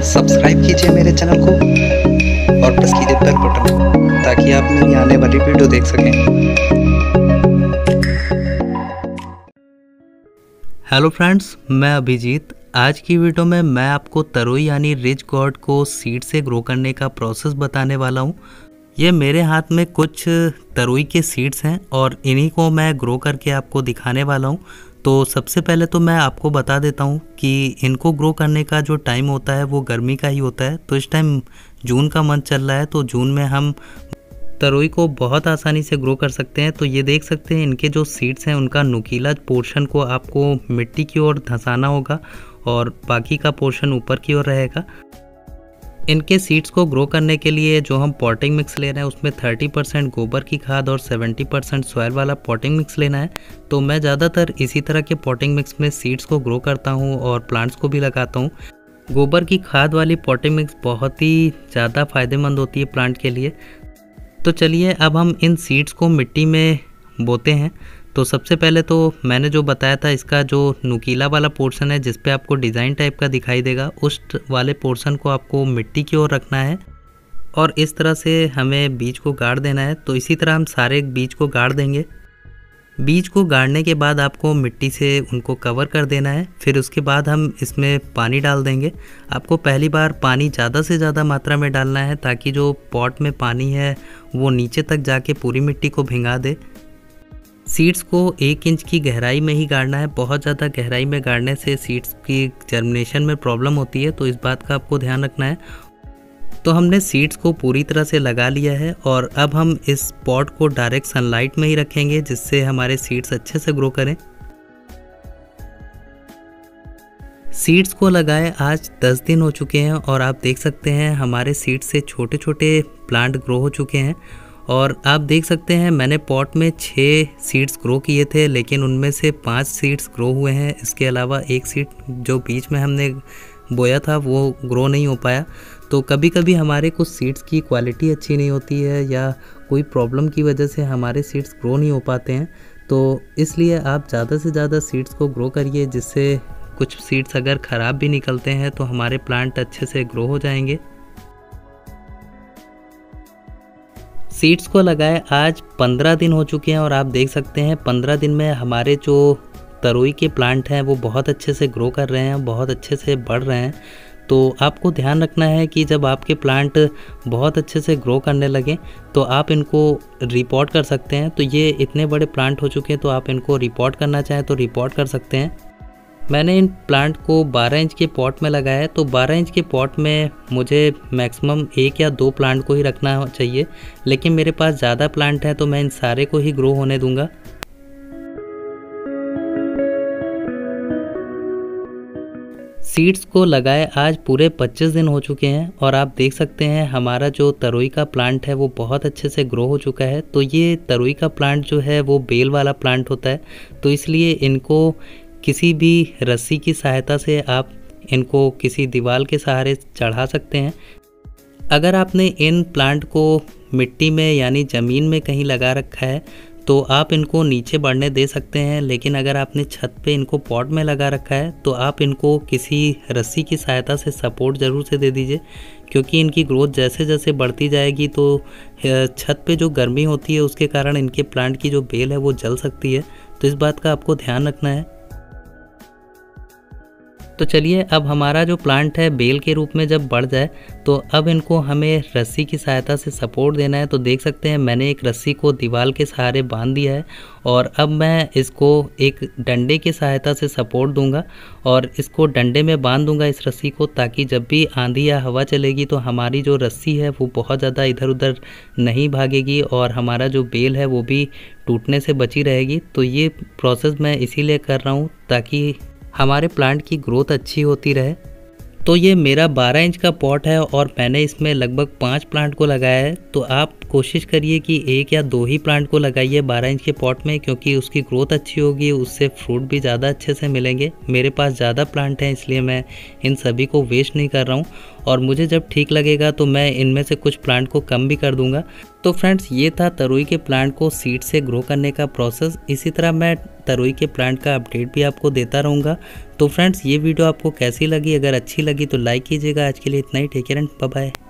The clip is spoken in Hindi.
सब्सक्राइब कीजिए मेरे चैनल को और प्रेस कीजिए बेल बटन ताकि आप मेरी आने वाली वीडियो देख सकें। हेलो फ्रेंड्स, मैं अभिजीत। आज की वीडियो में मैं आपको तरोई यानी रिज गॉर्ड को सीड से ग्रो करने का प्रोसेस बताने वाला हूँ। ये मेरे हाथ में कुछ तरोई के सीड्स हैं और इन्हीं को मैं ग्रो करके आपको दिखाने वाला हूँ। तो सबसे पहले तो मैं आपको बता देता हूँ कि इनको ग्रो करने का जो टाइम होता है वो गर्मी का ही होता है। तो इस टाइम जून का मंथ चल रहा है, तो जून में हम तरोई को बहुत आसानी से ग्रो कर सकते हैं। तो ये देख सकते हैं इनके जो सीड्स हैं उनका नुकीला पोर्शन को आपको मिट्टी की ओर धंसाना होगा और बाकी का पोर्शन ऊपर की ओर रहेगा। इनके सीड्स को ग्रो करने के लिए जो हम पॉटिंग मिक्स ले रहे हैं उसमें 30% गोबर की खाद और 70% सॉइल वाला पॉटिंग मिक्स लेना है। तो मैं ज़्यादातर इसी तरह के पॉटिंग मिक्स में सीड्स को ग्रो करता हूँ और प्लांट्स को भी लगाता हूँ। गोबर की खाद वाली पॉटिंग मिक्स बहुत ही ज़्यादा फ़ायदेमंद होती है प्लांट के लिए। तो चलिए अब हम इन सीड्स को मिट्टी में बोते हैं। तो सबसे पहले तो मैंने जो बताया था, इसका जो नुकीला वाला पोर्शन है जिस पे आपको डिज़ाइन टाइप का दिखाई देगा, उस वाले पोर्शन को आपको मिट्टी की ओर रखना है और इस तरह से हमें बीज को गाड़ देना है। तो इसी तरह हम सारे बीज को गाड़ देंगे। बीज को गाड़ने के बाद आपको मिट्टी से उनको कवर कर देना है। फिर उसके बाद हम इसमें पानी डाल देंगे। आपको पहली बार पानी ज़्यादा से ज़्यादा मात्रा में डालना है ताकि जो पॉट में पानी है वो नीचे तक जाके पूरी मिट्टी को भिंगा दे। सीड्स को 1 इंच की गहराई में ही गाड़ना है। बहुत ज़्यादा गहराई में गाड़ने से सीड्स की जर्मिनेशन में प्रॉब्लम होती है, तो इस बात का आपको ध्यान रखना है। तो हमने सीड्स को पूरी तरह से लगा लिया है और अब हम इस पॉट को डायरेक्ट सनलाइट में ही रखेंगे जिससे हमारे सीड्स अच्छे से ग्रो करें। सीड्स को लगाए आज 10 दिन हो चुके हैं और आप देख सकते हैं हमारे सीड्स से छोटे छोटे प्लांट ग्रो हो चुके हैं। और आप देख सकते हैं मैंने पॉट में 6 सीड्स ग्रो किए थे, लेकिन उनमें से 5 सीड्स ग्रो हुए हैं। इसके अलावा एक सीड जो बीच में हमने बोया था वो ग्रो नहीं हो पाया। तो कभी कभी हमारे कुछ सीड्स की क्वालिटी अच्छी नहीं होती है या कोई प्रॉब्लम की वजह से हमारे सीड्स ग्रो नहीं हो पाते हैं। तो इसलिए आप ज़्यादा से ज़्यादा सीड्स को ग्रो करिए, जिससे कुछ सीड्स अगर ख़राब भी निकलते हैं तो हमारे प्लांट अच्छे से ग्रो हो जाएंगे। सीड्स को लगाए आज 15 दिन हो चुके हैं और आप देख सकते हैं 15 दिन में हमारे जो तरोई के प्लांट हैं वो बहुत अच्छे से ग्रो कर रहे हैं, बहुत अच्छे से बढ़ रहे हैं। तो आपको ध्यान रखना है कि जब आपके प्लांट बहुत अच्छे से ग्रो करने लगें तो आप इनको रिपोर्ट कर सकते हैं। तो ये इतने बड़े प्लांट हो चुके हैं तो आप इनको रिपोर्ट करना चाहें तो रिपोर्ट कर सकते हैं। मैंने इन प्लांट को 12 इंच के पॉट में लगाया है। तो 12 इंच के पॉट में मुझे मैक्सिमम 1 या 2 प्लांट को ही रखना चाहिए, लेकिन मेरे पास ज़्यादा प्लांट हैं तो मैं इन सारे को ही ग्रो होने दूंगा। सीड्स को लगाए आज पूरे 25 दिन हो चुके हैं और आप देख सकते हैं हमारा जो तरोई का प्लांट है वो बहुत अच्छे से ग्रो हो चुका है। तो ये तरोई का प्लांट जो है वो बेल वाला प्लांट होता है, तो इसलिए इनको किसी भी रस्सी की सहायता से आप इनको किसी दीवार के सहारे चढ़ा सकते हैं। अगर आपने इन प्लांट को मिट्टी में यानी ज़मीन में कहीं लगा रखा है तो आप इनको नीचे बढ़ने दे सकते हैं, लेकिन अगर आपने छत पे इनको पॉट में लगा रखा है तो आप इनको किसी रस्सी की सहायता से सपोर्ट ज़रूर से दे दीजिए, क्योंकि इनकी ग्रोथ जैसे जैसे बढ़ती जाएगी तो छत पे जो गर्मी होती है उसके कारण इनके प्लांट की जो बेल है वो जल सकती है। तो इस बात का आपको ध्यान रखना है। तो चलिए अब हमारा जो प्लांट है बेल के रूप में जब बढ़ जाए तो अब इनको हमें रस्सी की सहायता से सपोर्ट देना है। तो देख सकते हैं मैंने एक रस्सी को दीवार के सहारे बांध दिया है और अब मैं इसको एक डंडे की सहायता से सपोर्ट दूंगा और इसको डंडे में बांध दूंगा इस रस्सी को, ताकि जब भी आंधी या हवा चलेगी तो हमारी जो रस्सी है वो बहुत ज़्यादा इधर उधर नहीं भागेगी और हमारा जो बेल है वो भी टूटने से बची रहेगी। तो ये प्रोसेस मैं इसीलिए कर रहा हूँ ताकि हमारे प्लांट की ग्रोथ अच्छी होती रहे। तो ये मेरा 12 इंच का पॉट है और मैंने इसमें लगभग 5 प्लांट को लगाया है। तो आप कोशिश करिए कि 1 या 2 ही प्लांट को लगाइए 12 इंच के पॉट में, क्योंकि उसकी ग्रोथ अच्छी होगी, उससे फ्रूट भी ज़्यादा अच्छे से मिलेंगे। मेरे पास ज़्यादा प्लांट हैं इसलिए मैं इन सभी को वेस्ट नहीं कर रहा हूँ। और मुझे जब ठीक लगेगा तो मैं इनमें से कुछ प्लांट को कम भी कर दूंगा। तो फ्रेंड्स, ये था तरोई के प्लांट को सीड से ग्रो करने का प्रोसेस। इसी तरह मैं तरोई के प्लांट का अपडेट भी आपको देता रहूँगा। तो फ्रेंड्स, ये वीडियो आपको कैसी लगी? अगर अच्छी लगी तो लाइक कीजिएगा। आज के लिए इतना ही। Take care and bye bye.